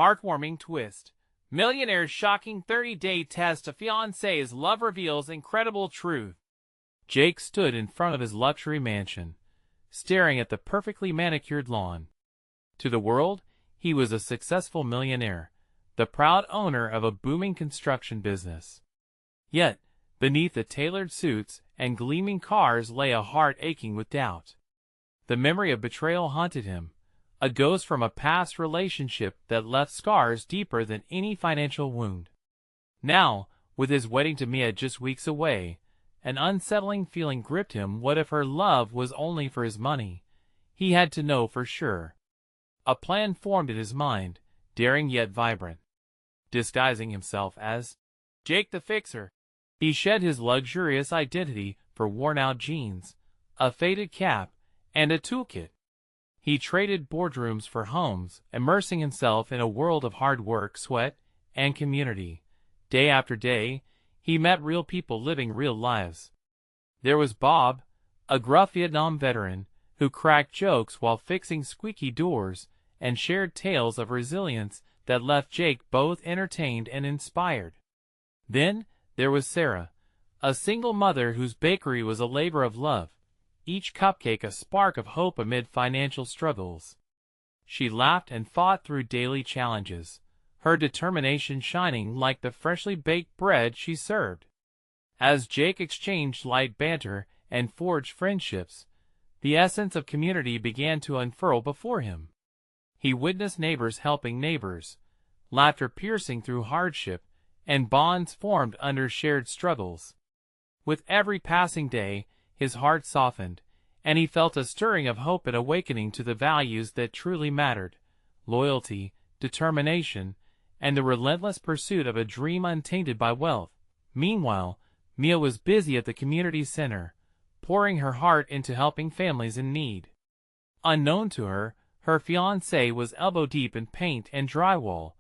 Heartwarming twist. Millionaire's shocking 30-day test of fiancée's love reveals incredible truth. Jake stood in front of his luxury mansion, staring at the perfectly manicured lawn. To the world, he was a successful millionaire, the proud owner of a booming construction business. Yet, beneath the tailored suits and gleaming cars lay a heart aching with doubt. The memory of betrayal haunted him, a ghost from a past relationship that left scars deeper than any financial wound. Now, with his wedding to Mia just weeks away, an unsettling feeling gripped him. What if her love was only for his money? He had to know for sure. A plan formed in his mind, daring yet vibrant. Disguising himself as Jake the Fixer, he shed his luxurious identity for worn-out jeans, a faded cap, and a toolkit. He traded boardrooms for homes, immersing himself in a world of hard work, sweat, and community. Day after day, he met real people living real lives. There was Bob, a gruff Vietnam veteran, who cracked jokes while fixing squeaky doors and shared tales of resilience that left Jake both entertained and inspired. Then there was Sarah, a single mother whose bakery was a labor of love, each cupcake a spark of hope amid financial struggles. She laughed and fought through daily challenges, her determination shining like the freshly baked bread she served. As Jake exchanged light banter and forged friendships, the essence of community began to unfurl before him. He witnessed neighbors helping neighbors, laughter piercing through hardship, and bonds formed under shared struggles. With every passing day, his heart softened, and he felt a stirring of hope and awakening to the values that truly mattered: loyalty, determination, and the relentless pursuit of a dream untainted by wealth. Meanwhile, Mia was busy at the community center, pouring her heart into helping families in need. Unknown to her, her fiancé was elbow-deep in paint and drywall,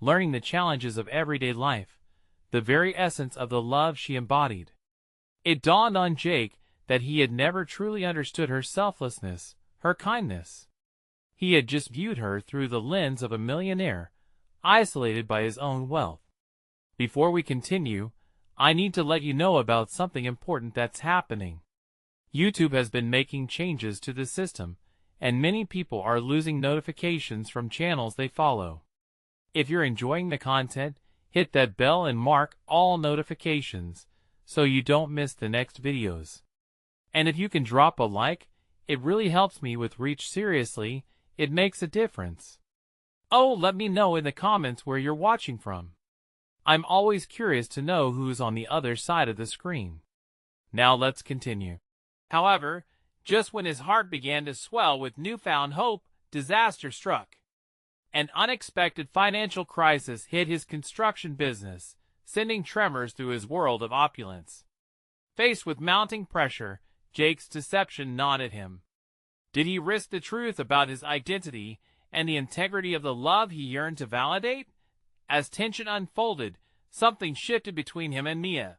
learning the challenges of everyday life, the very essence of the love she embodied. It dawned on Jake that he had never truly understood her selflessness, her kindness. He had just viewed her through the lens of a millionaire, isolated by his own wealth. Before we continue, I need to let you know about something important that's happening. YouTube has been making changes to the system, and many people are losing notifications from channels they follow. If you're enjoying the content, hit that bell and mark all notifications so you don't miss the next videos. And if you can drop a like, it really helps me with reach. Seriously, it makes a difference. Oh, let me know in the comments where you're watching from. I'm always curious to know who's on the other side of the screen. Now let's continue. However, just when his heart began to swell with newfound hope, disaster struck. An unexpected financial crisis hit his construction business, sending tremors through his world of opulence. Faced with mounting pressure, Jake's deception gnawed at him. Did he risk the truth about his identity and the integrity of the love he yearned to validate? As tension unfolded, something shifted between him and Mia.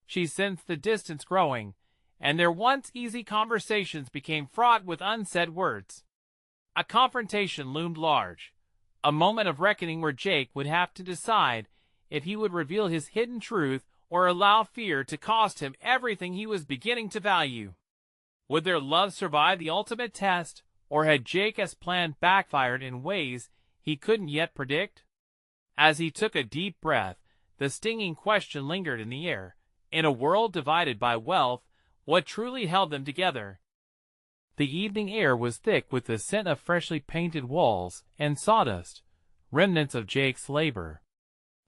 She sensed the distance growing, and their once easy conversations became fraught with unsaid words. A confrontation loomed large, a moment of reckoning where Jake would have to decide if he would reveal his hidden truth or allow fear to cost him everything he was beginning to value. Would their love survive the ultimate test, or had Jake's plan backfired in ways he couldn't yet predict? As he took a deep breath, the stinging question lingered in the air. In a world divided by wealth, what truly held them together? The evening air was thick with the scent of freshly painted walls and sawdust, remnants of Jake's labor.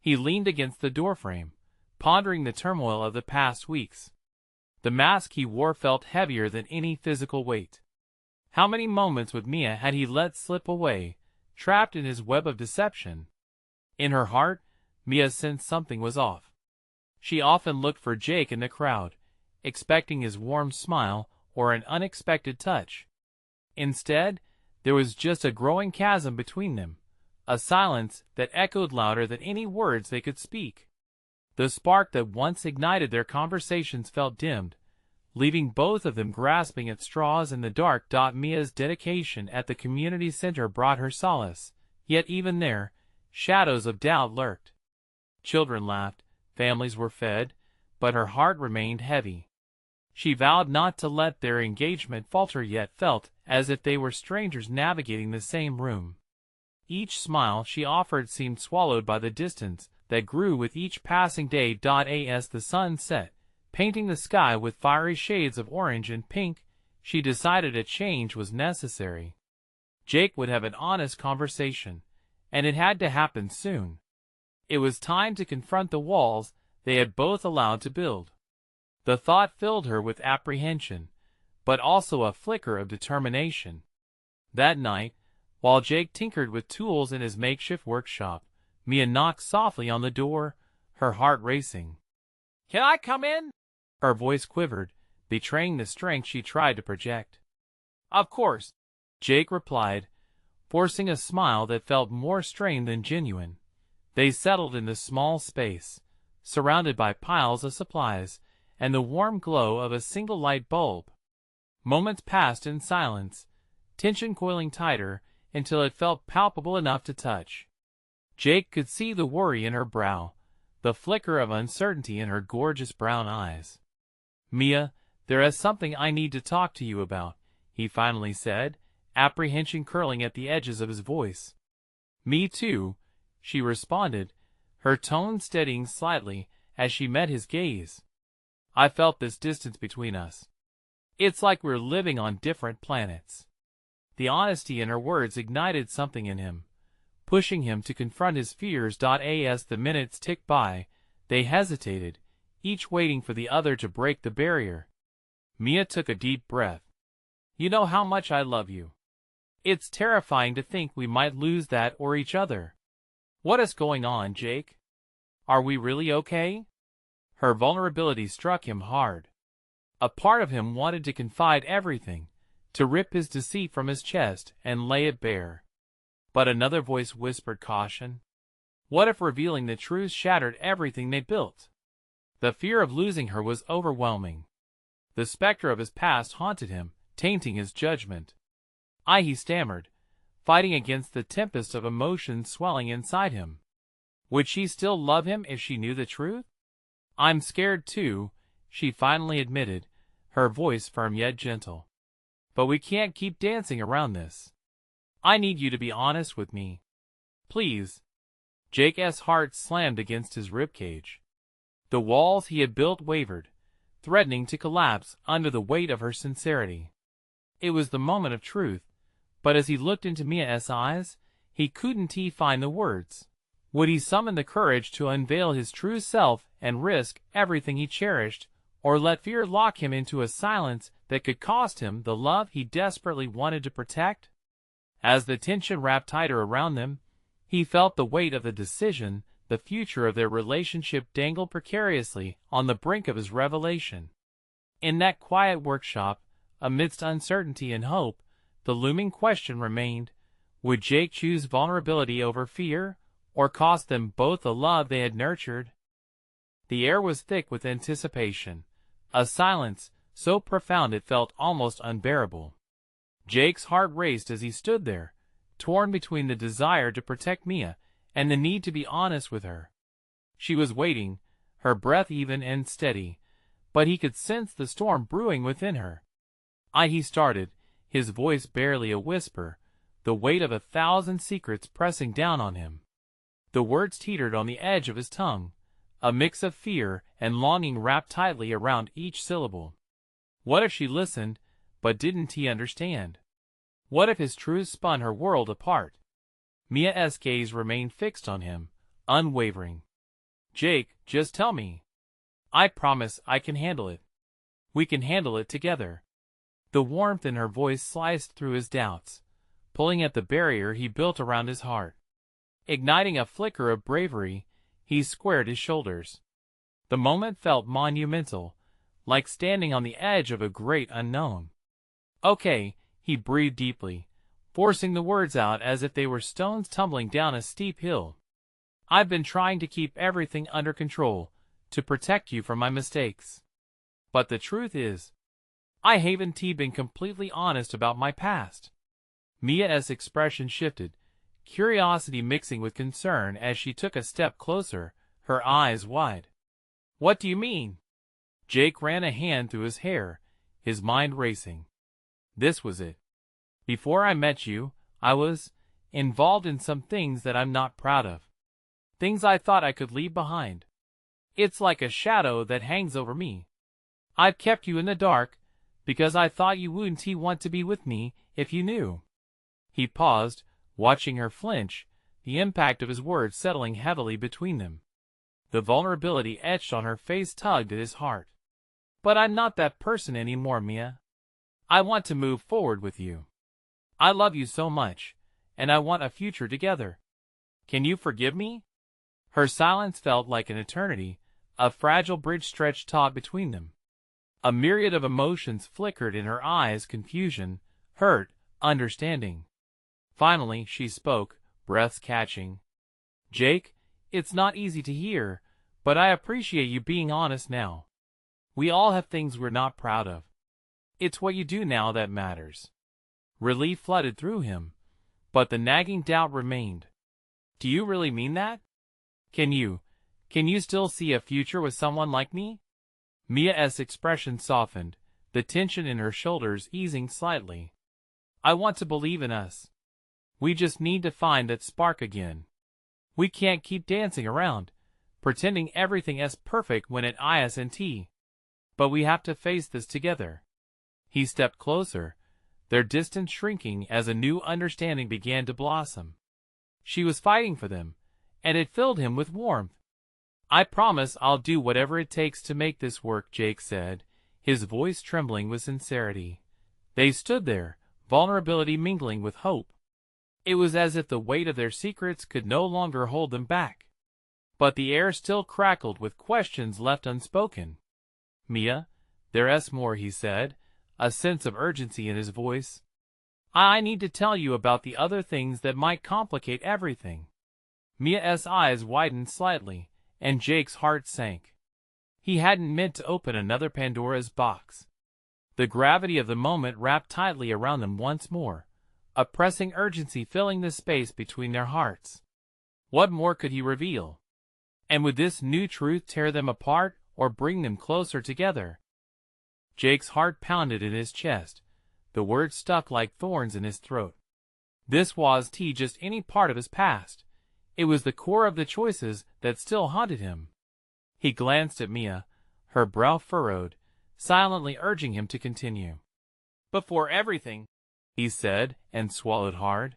He leaned against the doorframe, pondering the turmoil of the past weeks. The mask he wore felt heavier than any physical weight. How many moments with Mia had he let slip away, trapped in his web of deception? In her heart, Mia sensed something was off. She often looked for Jake in the crowd, expecting his warm smile or an unexpected touch. Instead, there was just a growing chasm between them, a silence that echoed louder than any words they could speak. The spark that once ignited their conversations felt dimmed, leaving both of them grasping at straws in the dark. Mia's dedication at the community center brought her solace, yet even there, shadows of doubt lurked. Children laughed, families were fed, but her heart remained heavy. She vowed not to let their engagement falter, yet felt as if they were strangers navigating the same room. Each smile she offered seemed swallowed by the distance that grew with each passing day. As the sun set, painting the sky with fiery shades of orange and pink, she decided a change was necessary. Jake would have an honest conversation, and it had to happen soon. It was time to confront the walls they had both allowed to build. The thought filled her with apprehension, but also a flicker of determination. That night, while Jake tinkered with tools in his makeshift workshop, Mia knocked softly on the door, her heart racing. "Can I come in?" Her voice quivered, betraying the strength she tried to project. "Of course," Jake replied, forcing a smile that felt more strained than genuine. They settled in the small space, surrounded by piles of supplies and the warm glow of a single light bulb. Moments passed in silence, tension coiling tighter until it felt palpable enough to touch. Jake could see the worry in her brow, the flicker of uncertainty in her gorgeous brown eyes. "Mia, there is something I need to talk to you about," he finally said, apprehension curling at the edges of his voice. "Me too," she responded, her tone steadying slightly as she met his gaze. "I felt this distance between us. It's like we're living on different planets." The honesty in her words ignited something in him, pushing him to confront his fears. As the minutes ticked by, they hesitated, each waiting for the other to break the barrier. Mia took a deep breath. "You know how much I love you. It's terrifying to think we might lose that or each other. What is going on, Jake? Are we really okay?" Her vulnerability struck him hard. A part of him wanted to confide everything, to rip his deceit from his chest and lay it bare. But another voice whispered caution. What if revealing the truth shattered everything they built? The fear of losing her was overwhelming. The specter of his past haunted him, tainting his judgment. He stammered, fighting against the tempest of emotions swelling inside him. Would she still love him if she knew the truth? "I'm scared too," she finally admitted, her voice firm yet gentle. "But we can't keep dancing around this. I need you to be honest with me. Please." Jake's heart slammed against his ribcage. The walls he had built wavered, threatening to collapse under the weight of her sincerity. It was the moment of truth, but as he looked into Mia's eyes, he couldn't find the words. Would he summon the courage to unveil his true self and risk everything he cherished, or let fear lock him into a silence that could cost him the love he desperately wanted to protect? As the tension wrapped tighter around them, he felt the weight of the decision. The future of their relationship dangled precariously on the brink of his revelation. In that quiet workshop, amidst uncertainty and hope, the looming question remained: would Jake choose vulnerability over fear, or cost them both the love they had nurtured? The air was thick with anticipation, a silence so profound it felt almost unbearable. Jake's heart raced as he stood there, torn between the desire to protect Mia and the need to be honest with her. She was waiting, her breath even and steady, but he could sense the storm brewing within her. He started, his voice barely a whisper, the weight of 1,000 secrets pressing down on him. The words teetered on the edge of his tongue, a mix of fear and longing wrapped tightly around each syllable. What if she listened, but didn't he understand? What if his truth spun her world apart? Mia's gaze remained fixed on him, unwavering. "Jake, just tell me. I promise I can handle it. We can handle it together." The warmth in her voice sliced through his doubts, pulling at the barrier he built around his heart. Igniting a flicker of bravery, he squared his shoulders. The moment felt monumental, like standing on the edge of a great unknown. "Okay," he breathed deeply, forcing the words out as if they were stones tumbling down a steep hill. "I've been trying to keep everything under control, to protect you from my mistakes. But the truth is, I haven't been completely honest about my past." Mia's expression shifted, curiosity mixing with concern as she took a step closer, her eyes wide. "What do you mean?" Jake ran a hand through his hair, his mind racing. This was it. "Before I met you, I was involved in some things that I'm not proud of. Things I thought I could leave behind. It's like a shadow that hangs over me. I've kept you in the dark, because I thought you wouldn't want to be with me if you knew." He paused, watching her flinch, the impact of his words settling heavily between them. The vulnerability etched on her face tugged at his heart. "But I'm not that person anymore, Mia. I want to move forward with you. I love you so much, and I want a future together. Can you forgive me?" Her silence felt like an eternity, a fragile bridge stretched taut between them. A myriad of emotions flickered in her eyes, confusion, hurt, understanding. Finally, she spoke, breaths catching. "Jake, it's not easy to hear, but I appreciate you being honest now. We all have things we're not proud of. It's what you do now that matters." Relief flooded through him, but the nagging doubt remained. "Do you really mean that? Can you still see a future with someone like me?" Mia's expression softened, the tension in her shoulders easing slightly. "I want to believe in us. We just need to find that spark again. We can't keep dancing around, pretending everything is perfect when it isn't. But we have to face this together." He stepped closer, their distance shrinking as a new understanding began to blossom. She was fighting for them, and it filled him with warmth. "I promise I'll do whatever it takes to make this work," Jake said, his voice trembling with sincerity. They stood there, vulnerability mingling with hope. It was as if the weight of their secrets could no longer hold them back. But the air still crackled with questions left unspoken. "Mia, there's more," he said, a sense of urgency in his voice. "I need to tell you about the other things that might complicate everything." Mia's eyes widened slightly, and Jake's heart sank. He hadn't meant to open another Pandora's box. The gravity of the moment wrapped tightly around them once more, a pressing urgency filling the space between their hearts. What more could he reveal? And would this new truth tear them apart or bring them closer together? Jake's heart pounded in his chest, the words stuck like thorns in his throat. This wasn't just any part of his past. It was the core of the choices that still haunted him. He glanced at Mia, her brow furrowed, silently urging him to continue. "Before everything," he said, and swallowed hard,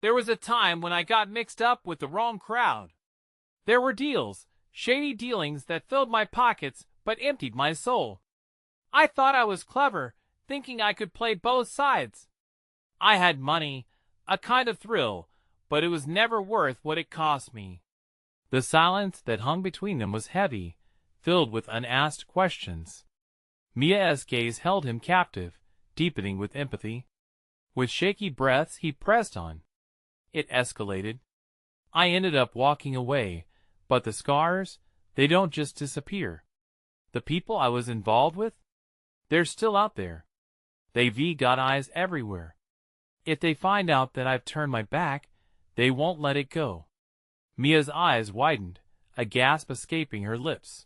"there was a time when I got mixed up with the wrong crowd. There were deals, shady dealings that filled my pockets but emptied my soul. I thought I was clever, thinking I could play both sides. I had money, a kind of thrill, but it was never worth what it cost me." The silence that hung between them was heavy, filled with unasked questions. Mia's gaze held him captive, deepening with empathy. With shaky breaths he pressed on. It escalated. "I ended up walking away, but the scars, they don't just disappear. The people I was involved with, they're still out there. They've got eyes everywhere. If they find out that I've turned my back, they won't let it go." Mia's eyes widened, a gasp escaping her lips.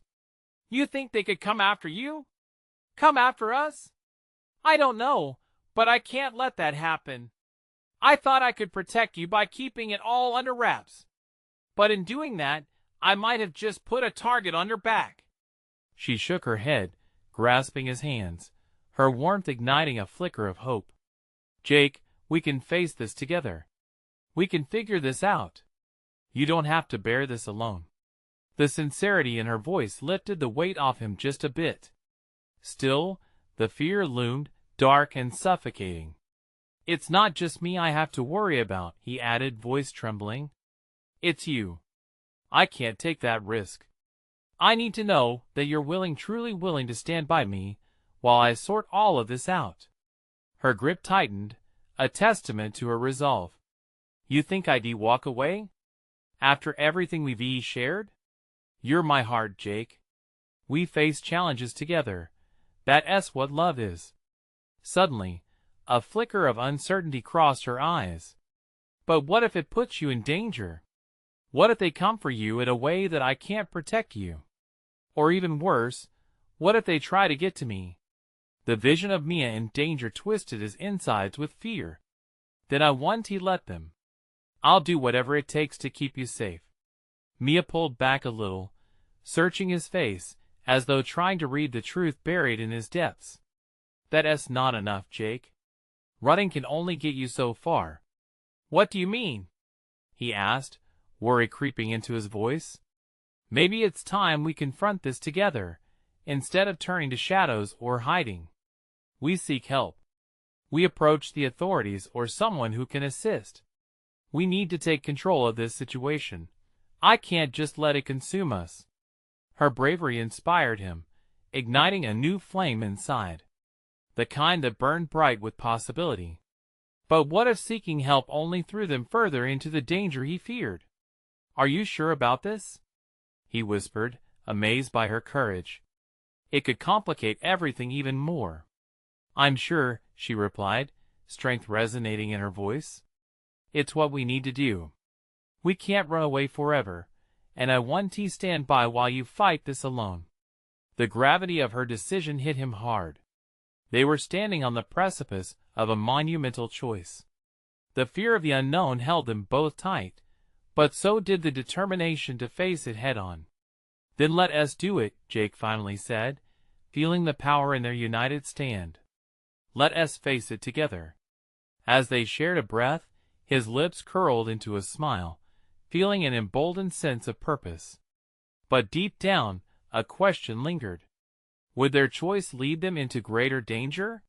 "You think they could come after you? Come after us? I don't know, but I can't let that happen. I thought I could protect you by keeping it all under wraps. But in doing that, I might have just put a target on your back." She shook her head, grasping his hands, her warmth igniting a flicker of hope. "Jake, we can face this together. We can figure this out. You don't have to bear this alone." The sincerity in her voice lifted the weight off him just a bit. Still, the fear loomed, dark and suffocating. "It's not just me I have to worry about," he added, voice trembling. "It's you. I can't take that risk. I need to know that you're truly willing to stand by me while I sort all of this out." Her grip tightened, a testament to her resolve. "You think I'd walk away? After everything we've shared? You're my heart, Jake. We face challenges together. That's what love is." Suddenly, a flicker of uncertainty crossed her eyes. But what if it puts you in danger? What if they come for you in a way that I can't protect you? Or even worse, what if they try to get to me? The vision of Mia in danger twisted his insides with fear. Then I want he let them. I'll do whatever it takes to keep you safe. Mia pulled back a little, searching his face, as though trying to read the truth buried in his depths. That's not enough, Jake. Running can only get you so far. What do you mean? He asked, worry creeping into his voice. Maybe it's time we confront this together, instead of turning to shadows or hiding. We seek help. We approach the authorities or someone who can assist. We need to take control of this situation. I can't just let it consume us. Her bravery inspired him, igniting a new flame inside. The kind that burned bright with possibility. But what if seeking help only threw them further into the danger he feared? Are you sure about this? He whispered, amazed by her courage. It could complicate everything even more. I'm sure, she replied, strength resonating in her voice. It's what we need to do. We can't run away forever, and I want to stand by while you fight this alone. The gravity of her decision hit him hard. They were standing on the precipice of a monumental choice. The fear of the unknown held them both tight, but so did the determination to face it head-on. Then let us do it, Jake finally said, feeling the power in their united stand. Let us face it together. As they shared a breath, his lips curled into a smile, feeling an emboldened sense of purpose. But deep down, a question lingered. Would their choice lead them into greater danger?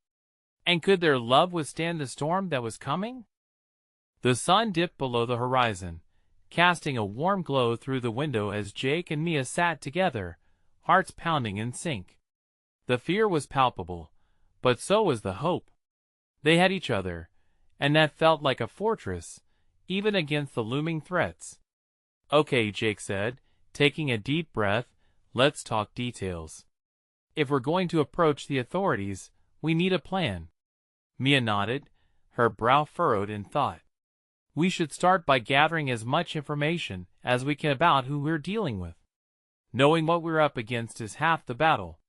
And could their love withstand the storm that was coming? The sun dipped below the horizon, casting a warm glow through the window as Jake and Mia sat together, hearts pounding in sync. The fear was palpable, but so was the hope. They had each other, and that felt like a fortress, even against the looming threats. Okay, Jake said, taking a deep breath, let's talk details. If we're going to approach the authorities, we need a plan. Mia nodded, her brow furrowed in thought. We should start by gathering as much information as we can about who we're dealing with. Knowing what we're up against is half the battle.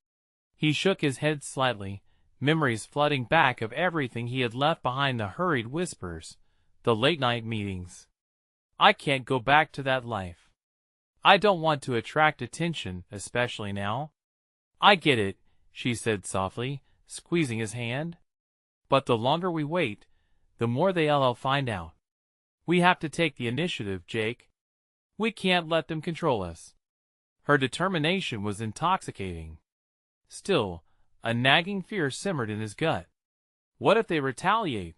He shook his head slightly, memories flooding back of everything he had left behind, the hurried whispers, the late-night meetings. I can't go back to that life. I don't want to attract attention, especially now. I get it, she said softly, squeezing his hand. But the longer we wait, the more they'll find out. We have to take the initiative, Jake. We can't let them control us. Her determination was intoxicating. Still, a nagging fear simmered in his gut. What if they retaliate?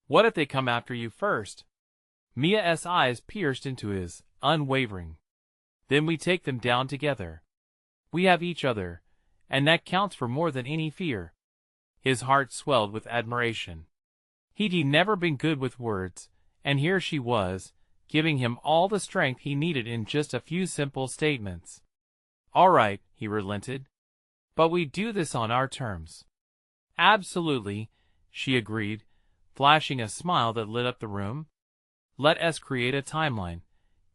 What if they come after you first? Mia's eyes pierced into his, unwavering. Then we take them down together. We have each other, and that counts for more than any fear. His heart swelled with admiration. He'd never been good with words, and here she was, giving him all the strength he needed in just a few simple statements. All right, he relented. But we do this on our terms. Absolutely, she agreed, flashing a smile that lit up the room. Let us create a timeline,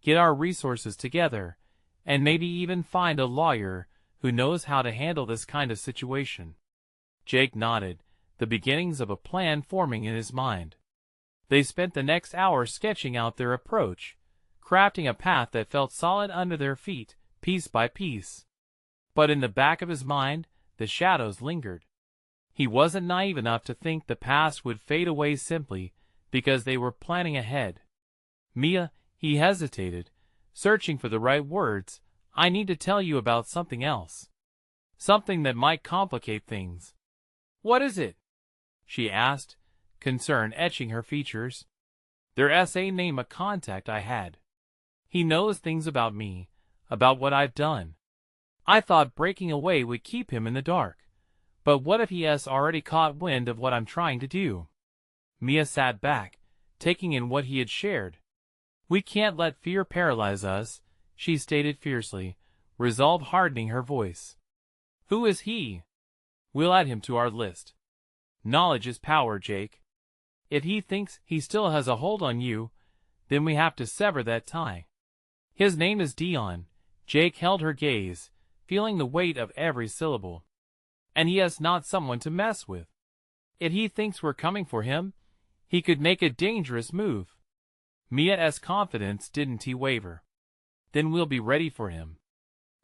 get our resources together, and maybe even find a lawyer who knows how to handle this kind of situation. Jake nodded, the beginnings of a plan forming in his mind. They spent the next hour sketching out their approach, crafting a path that felt solid under their feet, piece by piece. But in the back of his mind, the shadows lingered. He wasn't naive enough to think the past would fade away simply because they were planning ahead. Mia, he hesitated, searching for the right words. I need to tell you about something else. Something that might complicate things. What is it? She asked, concern etching her features. There's a name, a contact I had. He knows things about me, about what I've done. I thought breaking away would keep him in the dark. But what if he has already caught wind of what I'm trying to do? Mia sat back, taking in what he had shared. We can't let fear paralyze us, she stated fiercely, resolve hardening her voice. Who is he? We'll add him to our list. Knowledge is power, Jake. If he thinks he still has a hold on you, then we have to sever that tie. His name is Dion. Jake held her gaze, feeling the weight of every syllable. And he has not someone to mess with. If he thinks we're coming for him, he could make a dangerous move. Mia's confidence didn't waver. Then we'll be ready for him.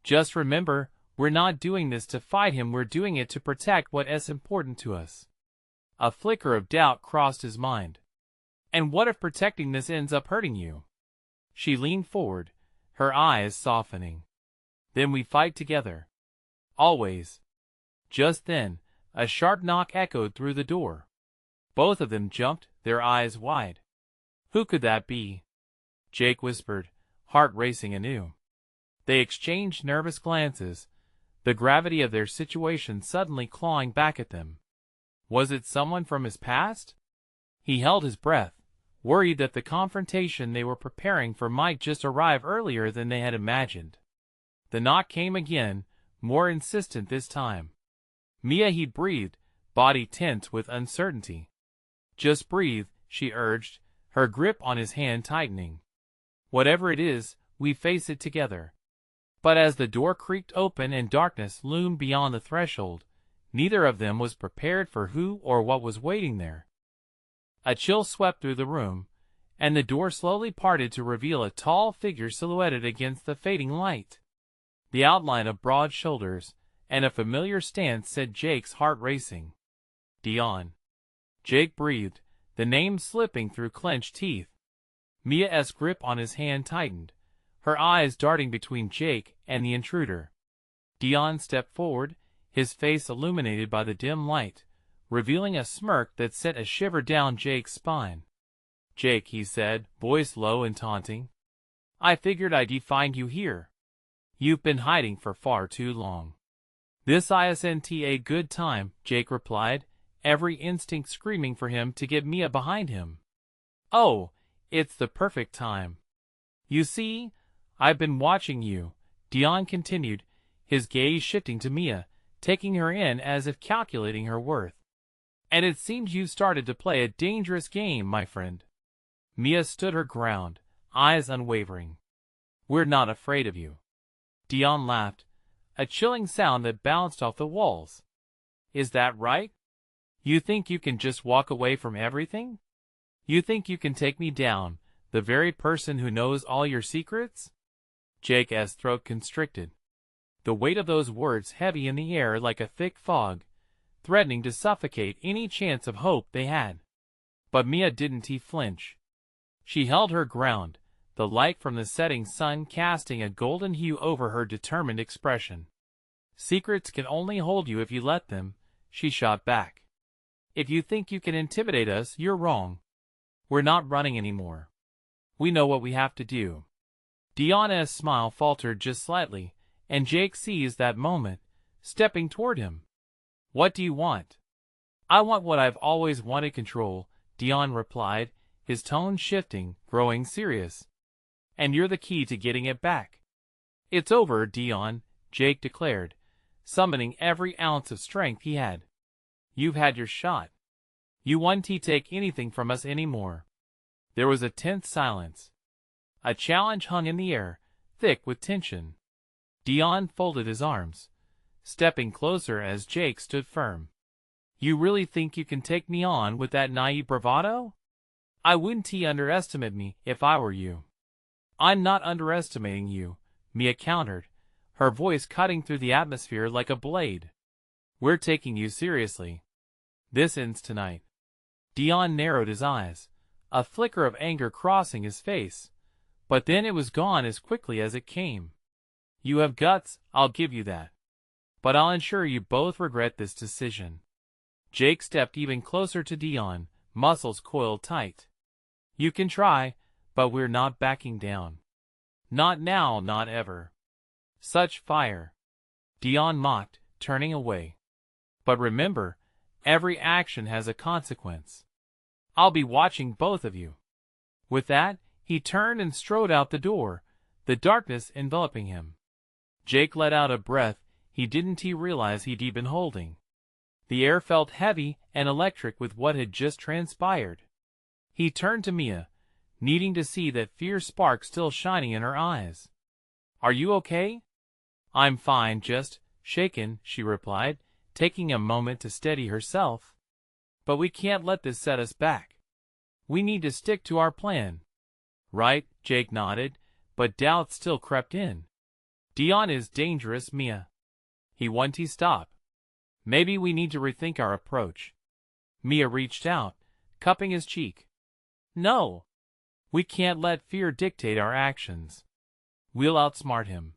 Just remember, we're not doing this to fight him, we're doing it to protect what is important to us. A flicker of doubt crossed his mind. And what if protecting this ends up hurting you? She leaned forward, her eyes softening. Then we fight together. Always. Just then, a sharp knock echoed through the door. Both of them jumped, their eyes wide. Who could that be? Jake whispered, heart racing anew. They exchanged nervous glances, the gravity of their situation suddenly clawing back at them. Was it someone from his past? He held his breath, worried that the confrontation they were preparing for might just arrive earlier than they had imagined. The knock came again, more insistent this time. Mia, he breathed, body tense with uncertainty. Just breathe, she urged, her grip on his hand tightening. Whatever it is, we face it together. But as the door creaked open and darkness loomed beyond the threshold, neither of them was prepared for who or what was waiting there. A chill swept through the room, and the door slowly parted to reveal a tall figure silhouetted against the fading light. The outline of broad shoulders and a familiar stance set Jake's heart racing. Dion. Jake breathed, the name slipping through clenched teeth. Mia's grip on his hand tightened, her eyes darting between Jake and the intruder. Dion stepped forward, his face illuminated by the dim light, revealing a smirk that sent a shiver down Jake's spine. Jake, he said, voice low and taunting. I figured I'd find you here. You've been hiding for far too long. This isn't a good time, Jake replied, every instinct screaming for him to get Mia behind him. Oh, it's the perfect time. You see, I've been watching you, Dion continued, his gaze shifting to Mia, taking her in as if calculating her worth. And it seems you started to play a dangerous game, my friend. Mia stood her ground, eyes unwavering. We're not afraid of you. Dion laughed, a chilling sound that bounced off the walls. Is that right? You think you can just walk away from everything? You think you can take me down, the very person who knows all your secrets? Jake's throat constricted. The weight of those words heavy in the air like a thick fog, threatening to suffocate any chance of hope they had. But Mia didn't flinch. She held her ground, the light from the setting sun casting a golden hue over her determined expression. Secrets can only hold you if you let them, she shot back. If you think you can intimidate us, you're wrong. We're not running anymore. We know what we have to do. Dion's smile faltered just slightly, and Jake seized that moment, stepping toward him. What do you want? I want what I've always wanted, control, Dion replied, his tone shifting, growing serious. And you're the key to getting it back. It's over, Dion, Jake declared, summoning every ounce of strength he had. You've had your shot. You won't take anything from us anymore. There was a tense silence. A challenge hung in the air, thick with tension. Dion folded his arms, stepping closer as Jake stood firm. You really think you can take me on with that naive bravado? I wouldn't underestimate me if I were you. I'm not underestimating you, Mia countered, her voice cutting through the atmosphere like a blade. We're taking you seriously. This ends tonight. Dion narrowed his eyes, a flicker of anger crossing his face, but then it was gone as quickly as it came. You have guts, I'll give you that. But I'll ensure you both regret this decision. Jake stepped even closer to Dion, muscles coiled tight. You can try, but we're not backing down. Not now, not ever. Such fire. Dion mocked, turning away. But remember, every action has a consequence. I'll be watching both of you. With that, he turned and strode out the door, the darkness enveloping him. Jake let out a breath he didn't realize he'd been holding. The air felt heavy and electric with what had just transpired. He turned to Mia, needing to see that fierce spark still shining in her eyes. "Are you okay?" "I'm fine, just shaken," she replied, taking a moment to steady herself. "But we can't let this set us back. We need to stick to our plan." "Right," Jake nodded, but doubt still crept in. "Dion is dangerous, Mia." He wanted to stop. "Maybe we need to rethink our approach." Mia reached out, cupping his cheek. "No. We can't let fear dictate our actions. We'll outsmart him.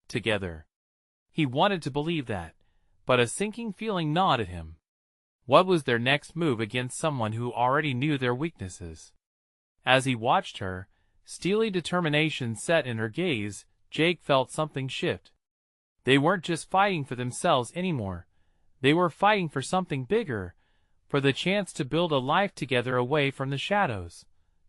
Together." He wanted to believe that, but a sinking feeling gnawed at him. What was their next move against someone who already knew their weaknesses? As he watched her, steely determination set in her gaze, Jake felt something shift. They weren't just fighting for themselves anymore. They were fighting for something bigger, for the chance to build a life together away from the shadows.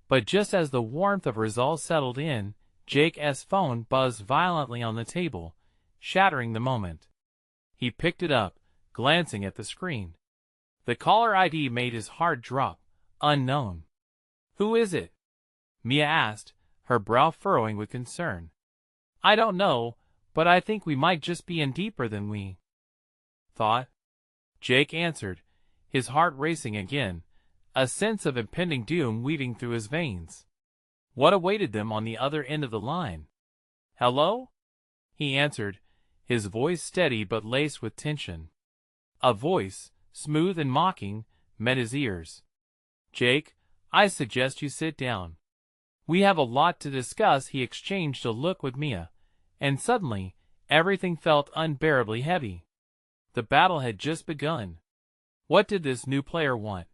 But just as the warmth of resolve settled in, Jake's phone buzzed violently on the table, shattering the moment. He picked it up, glancing at the screen. The caller ID made his heart drop. Unknown. "Who is it?" Mia asked, her brow furrowing with concern. "I don't know, but I think we might just be in deeper than we thought." Jake answered, his heart racing again, a sense of impending doom weaving through his veins. What awaited them on the other end of the line? "Hello?" he answered, his voice steady but laced with tension. A voice, smooth and mocking, met his ears. "Jake, I suggest you sit down. We have a lot to discuss." He exchanged a look with Mia, and suddenly, everything felt unbearably heavy. The battle had just begun. What did this new player want,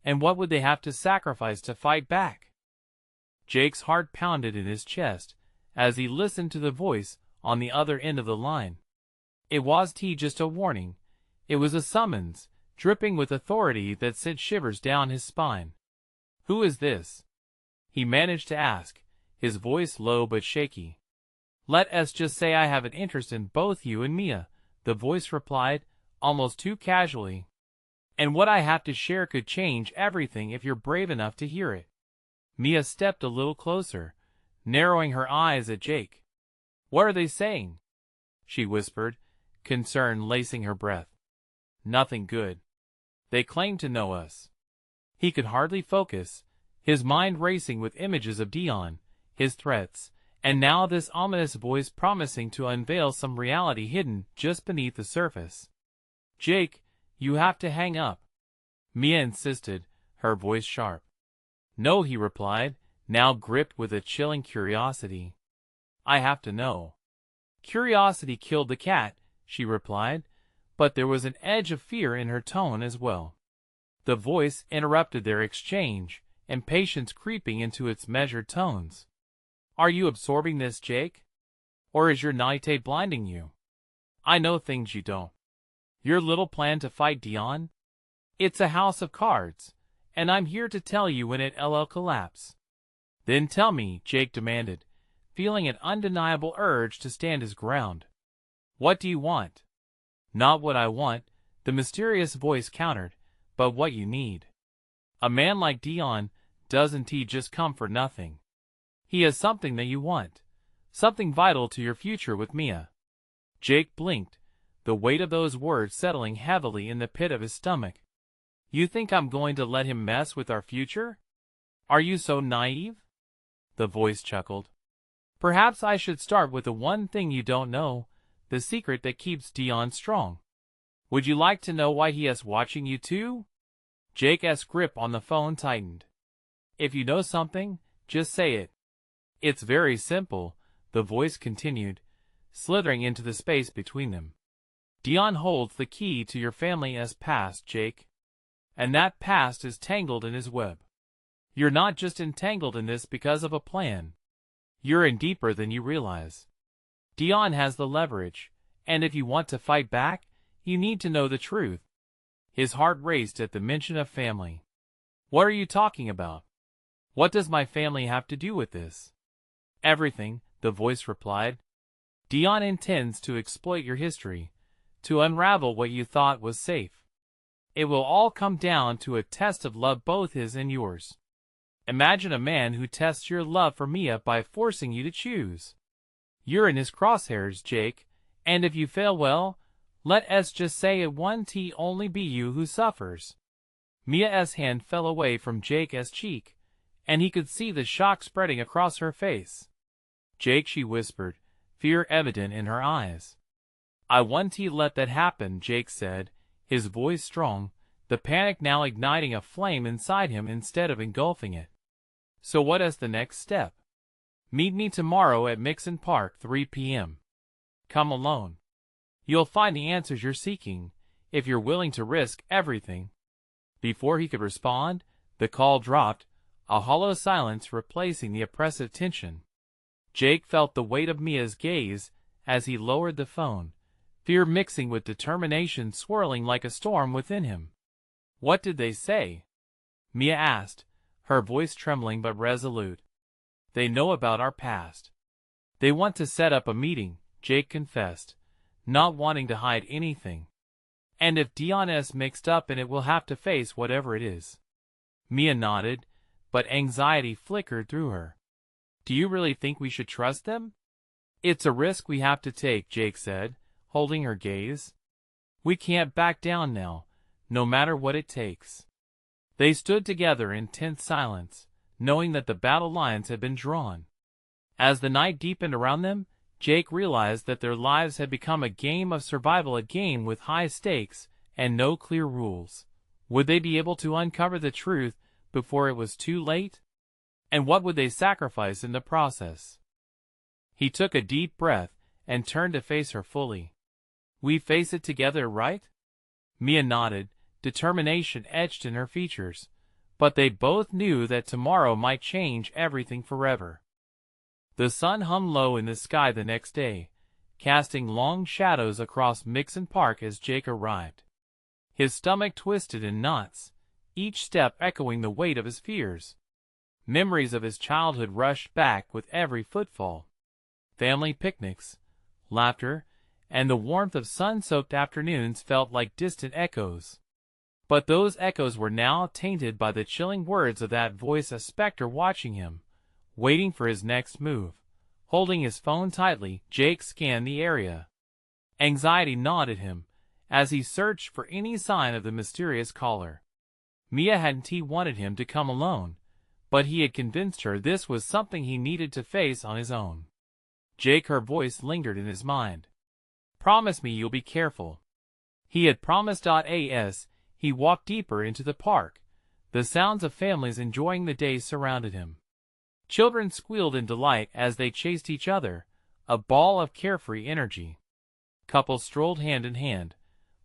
and what would they have to sacrifice to fight back? Jake's heart pounded in his chest as he listened to the voice on the other end of the line. It wasn't just a warning. It was a summons, dripping with authority that sent shivers down his spine. "Who is this?" he managed to ask, his voice low but shaky. "Let us just say I have an interest in both you and Mia," the voice replied, almost too casually. "And what I have to share could change everything if you're brave enough to hear it." Mia stepped a little closer, narrowing her eyes at Jake. "What are they saying?" she whispered, concern lacing her breath. "Nothing good. They claim to know us." He could hardly focus, his mind racing with images of Dion, his threats, and now this ominous voice promising to unveil some reality hidden just beneath the surface. "Jake, you have to hang up," Mia insisted, her voice sharp. "No," he replied, now gripped with a chilling curiosity. "I have to know." "Curiosity killed the cat," she replied, but there was an edge of fear in her tone as well. The voice interrupted their exchange, impatience creeping into its measured tones. "Are you absorbing this, Jake? Or is your naivete blinding you? I know things you don't. Your little plan to fight Dion? It's a house of cards, and I'm here to tell you when it'll collapse." "Then tell me," Jake demanded, feeling an undeniable urge to stand his ground. "What do you want?" "Not what I want," the mysterious voice countered, "but what you need. A man like Dion doesn't just come for nothing. He has something that you want, something vital to your future with Mia." Jake blinked, the weight of those words settling heavily in the pit of his stomach. "You think I'm going to let him mess with our future? Are you so naive?" The voice chuckled. "Perhaps I should start with the one thing you don't know, the secret that keeps Dion strong. Would you like to know why he is watching you too?" Jake's grip on the phone tightened. "If you know something, just say it." "It's very simple," the voice continued, slithering into the space between them. "Dion holds the key to your family's past, Jake. And that past is tangled in his web. You're not just entangled in this because of a plan. You're in deeper than you realize. Dion has the leverage, and if you want to fight back, you need to know the truth." His heart raced at the mention of family. "What are you talking about? What does my family have to do with this?" "Everything," the voice replied. "Dion intends to exploit your history, to unravel what you thought was safe. It will all come down to a test of love, both his and yours. Imagine a man who tests your love for Mia by forcing you to choose. You're in his crosshairs, Jake, and if you fail, well, let us just say it won't only be you who suffers. Mia's hand fell away from Jake's cheek, and he could see the shock spreading across her face. Jake, she whispered, fear evident in her eyes. I won't let that happen, Jake said, his voice strong, the panic now igniting a flame inside him instead of engulfing it. So what is the next step? Meet me tomorrow at Mixon Park, 3 p.m. Come alone. You'll find the answers you're seeking, if you're willing to risk everything. Before he could respond, the call dropped, a hollow silence replacing the oppressive tension. Jake felt the weight of Mia's gaze as he lowered the phone, fear mixing with determination swirling like a storm within him. What did they say? Mia asked, her voice trembling but resolute. They know about our past. They want to set up a meeting, Jake confessed, not wanting to hide anything. And if Dion's mixed up in it, we'll have to face whatever it is. Mia nodded, but anxiety flickered through her. Do you really think we should trust them? It's a risk we have to take, Jake said, holding her gaze. We can't back down now, no matter what it takes. They stood together in tense silence, knowing that the battle lines had been drawn. As the night deepened around them, Jake realized that their lives had become a game of survival, a game with high stakes and no clear rules. Would they be able to uncover the truth before it was too late? And what would they sacrifice in the process? He took a deep breath and turned to face her fully. We face it together, right? Mia nodded, determination etched in her features, but they both knew that tomorrow might change everything forever. The sun hung low in the sky the next day, casting long shadows across Mixon Park as Jake arrived. His stomach twisted in knots, each step echoing the weight of his fears. Memories of his childhood rushed back with every footfall. Family picnics, laughter, and the warmth of sun-soaked afternoons felt like distant echoes. But those echoes were now tainted by the chilling words of that voice, a specter watching him, waiting for his next move. Holding his phone tightly, Jake scanned the area. Anxiety gnawed at him as he searched for any sign of the mysterious caller. Mia hadn't wanted him to come alone, but he had convinced her this was something he needed to face on his own. Jake, her voice lingered in his mind. Promise me you'll be careful. He had promised. As he walked deeper into the park, the sounds of families enjoying the day surrounded him. Children squealed in delight as they chased each other, a ball of carefree energy. Couples strolled hand in hand,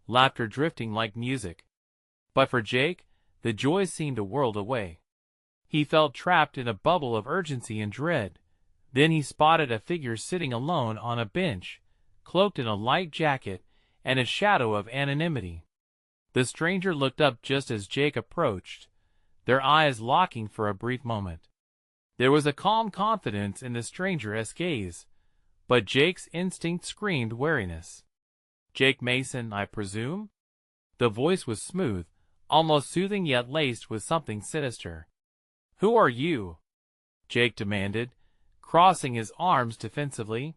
laughter drifting like music. But for Jake, the joy seemed a world away. He felt trapped in a bubble of urgency and dread. Then he spotted a figure sitting alone on a bench, cloaked in a light jacket and a shadow of anonymity. The stranger looked up just as Jake approached, their eyes locking for a brief moment. There was a calm confidence in the stranger's gaze, but Jake's instinct screamed wariness. Jake Mason, I presume? The voice was smooth, almost soothing, yet laced with something sinister. Who are you? Jake demanded, crossing his arms defensively.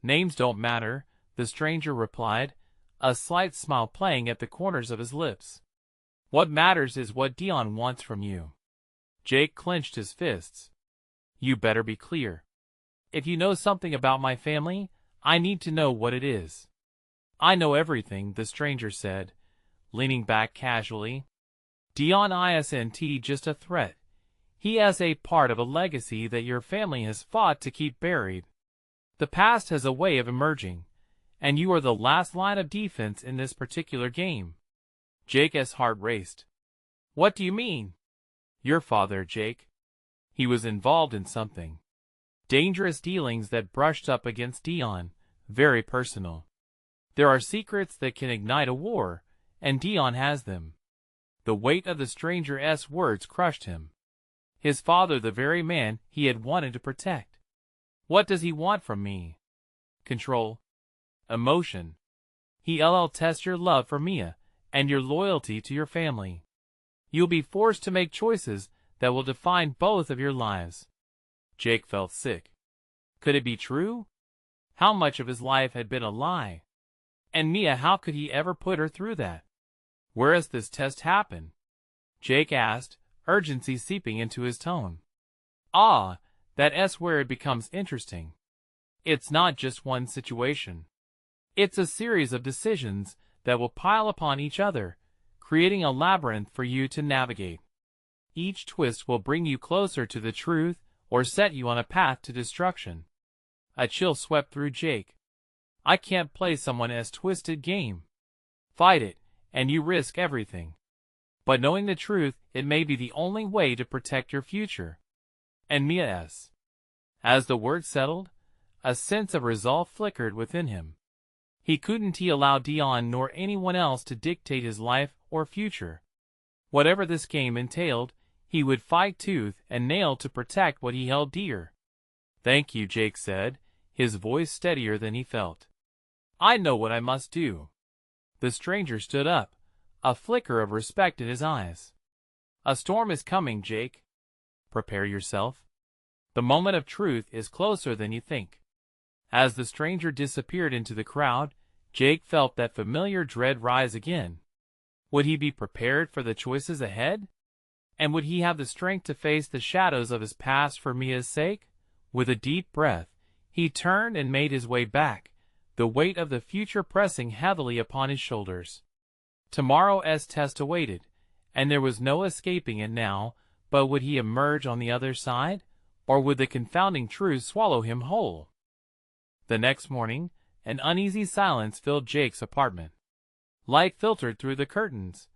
Names don't matter, the stranger replied, a slight smile playing at the corners of his lips. What matters is what Dion wants from you. Jake clenched his fists. You better be clear. If you know something about my family, I need to know what it is. I know everything, the stranger said, leaning back casually. Dion isn't just a threat. He is a part of a legacy that your family has fought to keep buried. The past has a way of emerging, and you are the last line of defense in this particular game. Jake's heart raced. What do you mean? Your father, Jake. He was involved in something. Dangerous dealings that brushed up against Dion, very personal. There are secrets that can ignite a war, and Dion has them. The weight of the stranger's words crushed him. His father, the very man he had wanted to protect. What does he want from me? Control. Emotion. He'll test your love for Mia, and your loyalty to your family. You'll be forced to make choices that will define both of your lives. Jake felt sick. Could it be true? How much of his life had been a lie? And Mia, how could he ever put her through that? Where has this test happened? Jake asked, urgency seeping into his tone. Ah, that's where it becomes interesting. It's not just one situation. It's a series of decisions that will pile upon each other, creating a labyrinth for you to navigate. Each twist will bring you closer to the truth or set you on a path to destruction. A chill swept through Jake. I can't play someone else's twisted game. Fight it, and you risk everything. But knowing the truth, it may be the only way to protect your future. And Mia. As the word settled, a sense of resolve flickered within him. He couldn't allow Dion nor anyone else to dictate his life or future. Whatever this game entailed, he would fight tooth and nail to protect what he held dear. Thank you, Jake said, his voice steadier than he felt. I know what I must do. The stranger stood up, a flicker of respect in his eyes. A storm is coming, Jake. Prepare yourself. The moment of truth is closer than you think. As the stranger disappeared into the crowd, Jake felt that familiar dread rise again. Would he be prepared for the choices ahead? And would he have the strength to face the shadows of his past for Mia's sake? With a deep breath, he turned and made his way back, the weight of the future pressing heavily upon his shoulders. Tomorrow's test awaited, and there was no escaping it now, but would he emerge on the other side, or would the confounding truth swallow him whole? The next morning, an uneasy silence filled Jake's apartment. Light filtered through the curtains,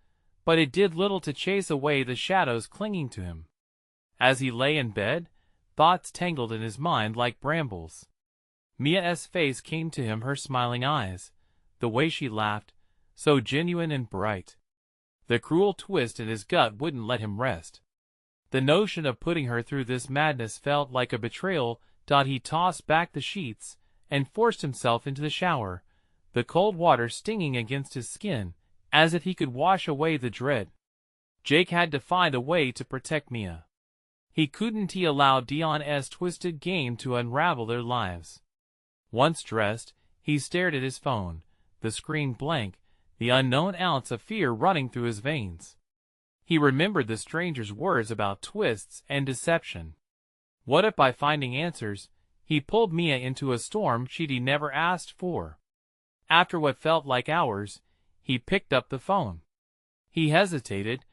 but it did little to chase away the shadows clinging to him. As he lay in bed, thoughts tangled in his mind like brambles. Mia's face came to him, her smiling eyes, the way she laughed, so genuine and bright. The cruel twist in his gut wouldn't let him rest. The notion of putting her through this madness felt like a betrayal. He tossed back the sheets and forced himself into the shower, the cold water stinging against his skin, as if he could wash away the dread. Jake had to find a way to protect Mia. He couldn't allow Dion's twisted game to unravel their lives. Once dressed, he stared at his phone, the screen blank, the unknown ounce of fear running through his veins. He remembered the stranger's words about twists and deception. What if by finding answers, he pulled Mia into a storm she'd never asked for? After what felt like hours, he picked up the phone. He hesitated,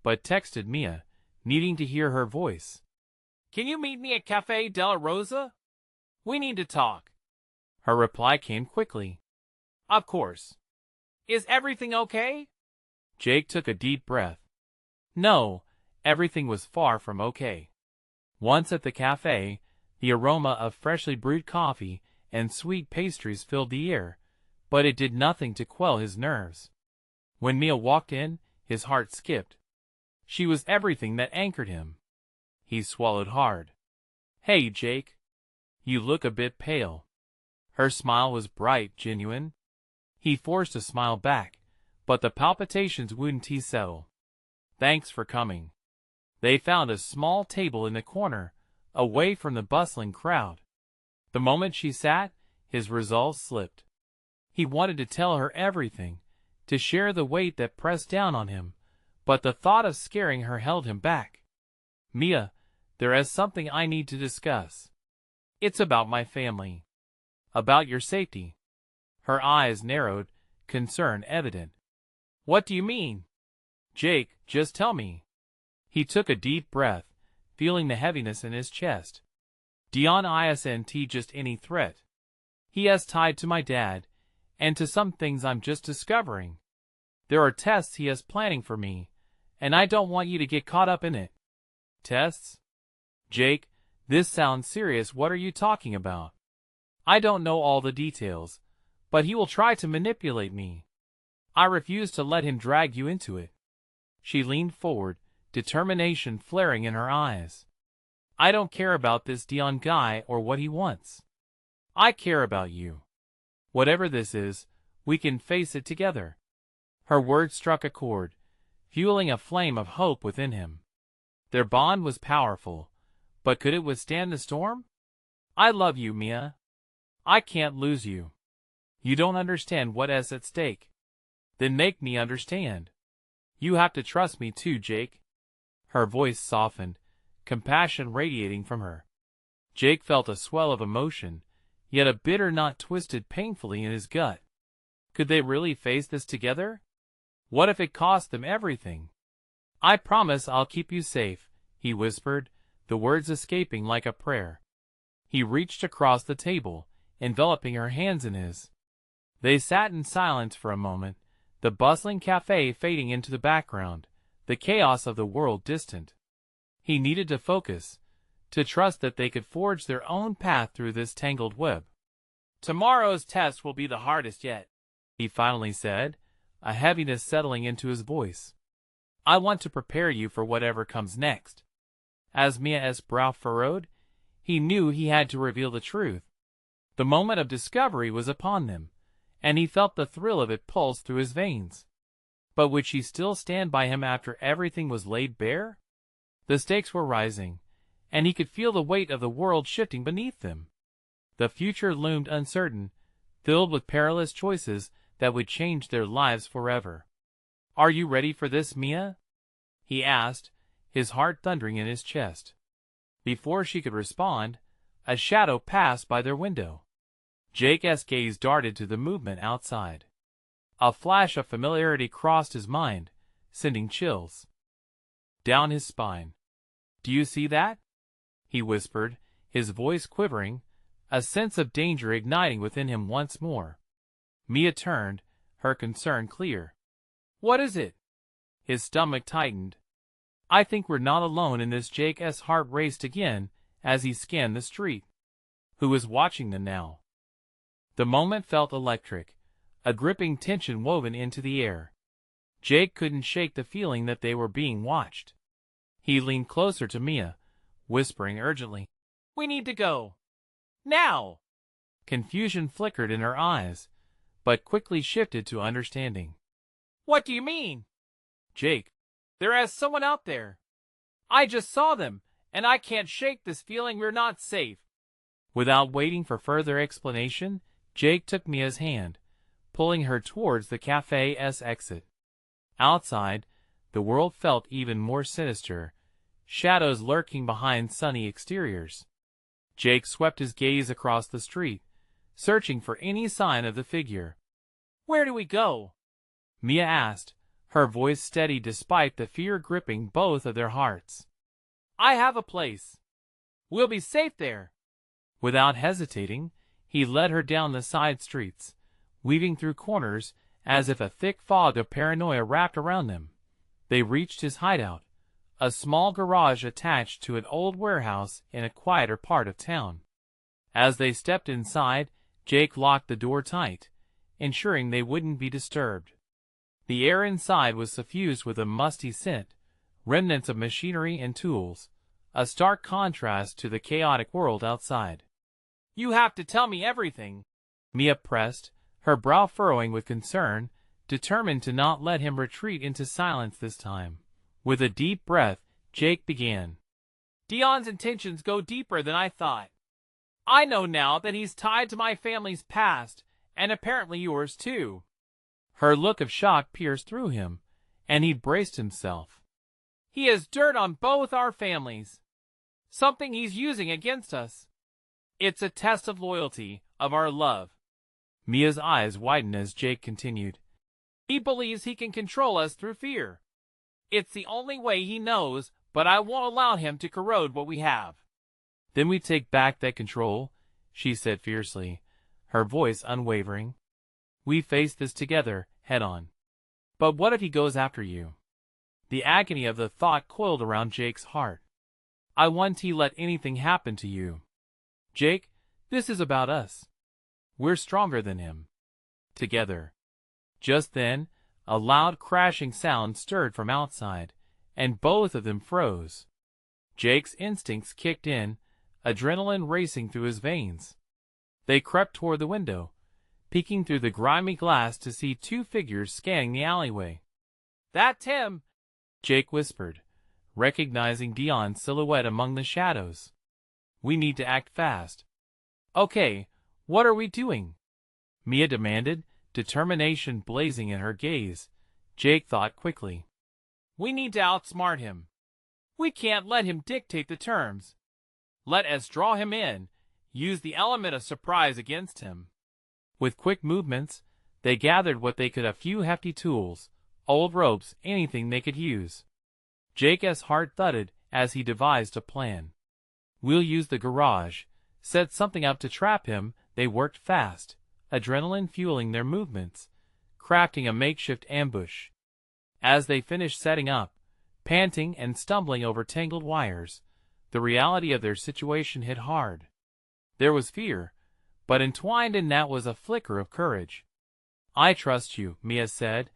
but texted Mia, needing to hear her voice. Can you meet me at Café Della Rosa? We need to talk. Her reply came quickly. Of course. Is everything okay? Jake took a deep breath. No, everything was far from okay. Once at the cafe, the aroma of freshly brewed coffee and sweet pastries filled the air, but it did nothing to quell his nerves. When Mia walked in, his heart skipped. She was everything that anchored him. He swallowed hard. Hey, Jake. You look a bit pale. Her smile was bright, genuine. He forced a smile back, but the palpitations wouldn't settle. Thanks for coming. They found a small table in the corner, away from the bustling crowd. The moment she sat, his resolve slipped. He wanted to tell her everything, to share the weight that pressed down on him, but the thought of scaring her held him back. Mia, there is something I need to discuss. It's about my family. About your safety. Her eyes narrowed, concern evident. What do you mean? Jake, just tell me. He took a deep breath, feeling the heaviness in his chest. Dion isn't just any threat. He has tied to my dad, and to some things I'm just discovering. There are tests he is planning for me, and I don't want you to get caught up in it. Tests? Jake, this sounds serious. What are you talking about? I don't know all the details, but he will try to manipulate me. I refuse to let him drag you into it. She leaned forward, determination flaring in her eyes. I don't care about this Dion guy or what he wants. I care about you. Whatever this is, we can face it together. Her words struck a chord, fueling a flame of hope within him. Their bond was powerful, but could it withstand the storm? I love you, Mia. I can't lose you. You don't understand what is at stake. Then make me understand. You have to trust me too, Jake. Her voice softened, compassion radiating from her. Jake felt a swell of emotion, yet a bitter knot twisted painfully in his gut. Could they really face this together? What if it cost them everything? I promise I'll keep you safe, he whispered, the words escaping like a prayer. He reached across the table, enveloping her hands in his. They sat in silence for a moment, the bustling cafe fading into the background, the chaos of the world distant. He needed to focus, to trust that they could forge their own path through this tangled web. Tomorrow's test will be the hardest yet, he finally said, a heaviness settling into his voice. I want to prepare you for whatever comes next. As Mia's brow furrowed, he knew he had to reveal the truth. The moment of discovery was upon them, and he felt the thrill of it pulse through his veins. But would she still stand by him after everything was laid bare? The stakes were rising, and he could feel the weight of the world shifting beneath them. The future loomed uncertain, filled with perilous choices that would change their lives forever. Are you ready for this, Mia? He asked, his heart thundering in his chest. Before she could respond, a shadow passed by their window. Jake's gaze darted to the movement outside. A flash of familiarity crossed his mind, sending chills down his spine. Do you see that? He whispered, his voice quivering, a sense of danger igniting within him once more. Mia turned, her concern clear. What is it? His stomach tightened. I think we're not alone in this. Jake's heart raced again as he scanned the street. Who was watching them now? The moment felt electric, a gripping tension woven into the air. Jake couldn't shake the feeling that they were being watched. He leaned closer to Mia, whispering urgently, We need to go. Now! Confusion flickered in her eyes, but quickly shifted to understanding. What do you mean? Jake, there is someone out there. I just saw them, and I can't shake this feeling we're not safe. Without waiting for further explanation, Jake took Mia's hand, pulling her towards the cafe's exit. Outside, the world felt even more sinister, shadows lurking behind sunny exteriors. Jake swept his gaze across the street, searching for any sign of the figure. Where do we go? Mia asked, her voice steady despite the fear gripping both of their hearts. I have a place. We'll be safe there. Without hesitating, he led her down the side streets, weaving through corners as if a thick fog of paranoia wrapped around them. They reached his hideout, a small garage attached to an old warehouse in a quieter part of town. As they stepped inside, Jake locked the door tight, ensuring they wouldn't be disturbed. The air inside was suffused with a musty scent, remnants of machinery and tools, a stark contrast to the chaotic world outside. You have to tell me everything, Mia pressed, her brow furrowing with concern, determined to not let him retreat into silence this time. With a deep breath, Jake began. Dion's intentions go deeper than I thought. I know now that he's tied to my family's past, and apparently yours too. Her look of shock pierced through him, and he braced himself. He has dirt on both our families. Something he's using against us. It's a test of loyalty, of our love. Mia's eyes widened as Jake continued. He believes he can control us through fear. It's the only way he knows, but I won't allow him to corrode what we have. Then we take back that control, she said fiercely, her voice unwavering. We face this together, head on. But what if he goes after you? The agony of the thought coiled around Jake's heart. I won't let anything happen to you. Jake, this is about us. We're stronger than him. Together. Just then, a loud crashing sound stirred from outside, and both of them froze. Jake's instincts kicked in, adrenaline racing through his veins. They crept toward the window, peeking through the grimy glass to see two figures scanning the alleyway. That's him, Jake whispered, recognizing Dion's silhouette among the shadows. "We need to act fast." "Okay, what are we doing?" Mia demanded, determination blazing in her gaze. Jake thought quickly. "We need to outsmart him. We can't let him dictate the terms. Let us draw him in, use the element of surprise against him." With quick movements, they gathered what they could, a few hefty tools, old ropes, anything they could use. Jake's heart thudded as he devised a plan. "We'll use the garage, set something up to trap him." They worked fast, adrenaline fueling their movements, crafting a makeshift ambush. As they finished setting up, panting and stumbling over tangled wires, the reality of their situation hit hard. There was fear, but entwined in that was a flicker of courage. "I trust you," Mia said,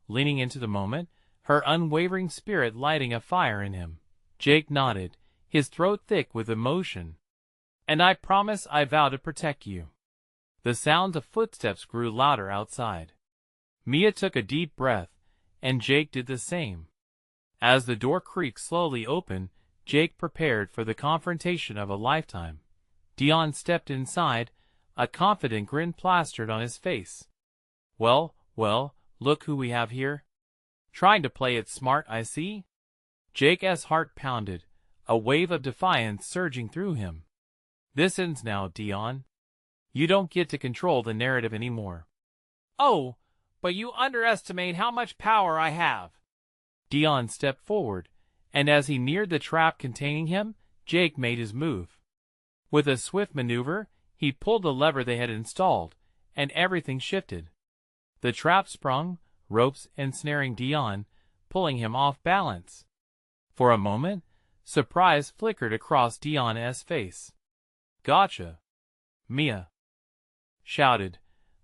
leaning into the moment, her unwavering spirit lighting a fire in him. Jake nodded, his throat thick with emotion. "And I promise, I vow to protect you." The sound of footsteps grew louder outside. Mia took a deep breath, and Jake did the same. As the door creaked slowly open, Jake prepared for the confrontation of a lifetime. Dion stepped inside, a confident grin plastered on his face. Well, look who we have here. Trying to play it smart, I see." Jake's heart pounded, a wave of defiance surging through him. "This ends now, Dion. You don't get to control the narrative anymore." "Oh, but you underestimate how much power I have." Dion stepped forward, and as he neared the trap containing him, Jake made his move. With a swift maneuver, he pulled the lever they had installed, and everything shifted. The trap sprung, ropes ensnaring Dion, pulling him off balance. For a moment, surprise flickered across Dion's face. "Gotcha!" Mia shouted,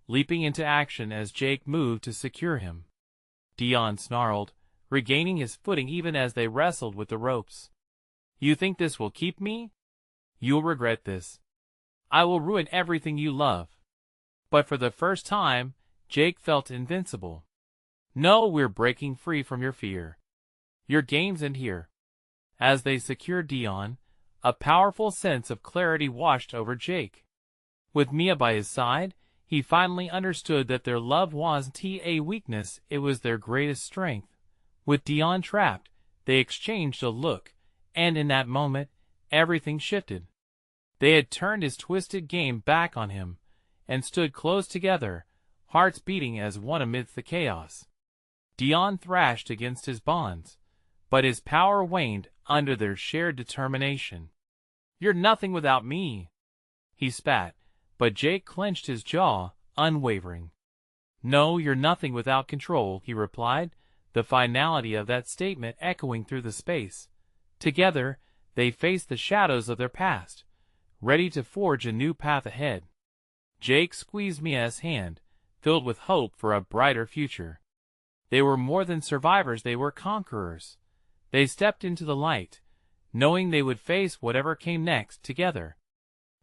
leaping into action as Jake moved to secure him. Dion snarled, regaining his footing even as they wrestled with the ropes. "You think this will keep me? You'll regret this. I will ruin everything you love." But for the first time, Jake felt invincible. "No, we're breaking free from your fear. Your games end here." As they secured Dion, a powerful sense of clarity washed over Jake. With Mia by his side, he finally understood that their love wasn't a weakness, it was their greatest strength. With Dion trapped, they exchanged a look, and in that moment, everything shifted. They had turned his twisted game back on him, and stood close together, hearts beating as one amidst the chaos. Dion thrashed against his bonds, but his power waned under their shared determination. "You're nothing without me," he spat, but Jake clenched his jaw, unwavering. "No, you're nothing without control," he replied, the finality of that statement echoing through the space. Together, they faced the shadows of their past, ready to forge a new path ahead. Jake squeezed Mia's hand, filled with hope for a brighter future. They were more than survivors, they were conquerors. They stepped into the light, knowing they would face whatever came next together.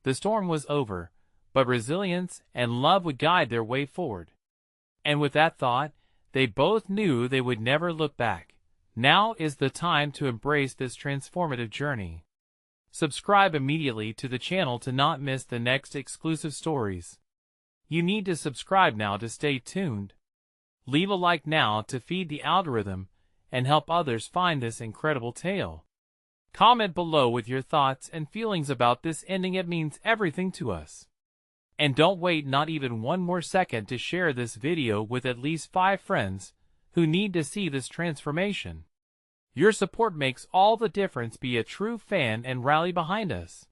The storm was over, but resilience and love would guide their way forward. And with that thought, they both knew they would never look back. Now is the time to embrace this transformative journey. Subscribe immediately to the channel to not miss the next exclusive stories. You need to subscribe now to stay tuned. Leave a like now to feed the algorithm and help others find this incredible tale. Comment below with your thoughts and feelings about this ending, it means everything to us. And don't wait not even one more second to share this video with at least 5 friends who need to see this transformation. Your support makes all the difference. Be a true fan and rally behind us.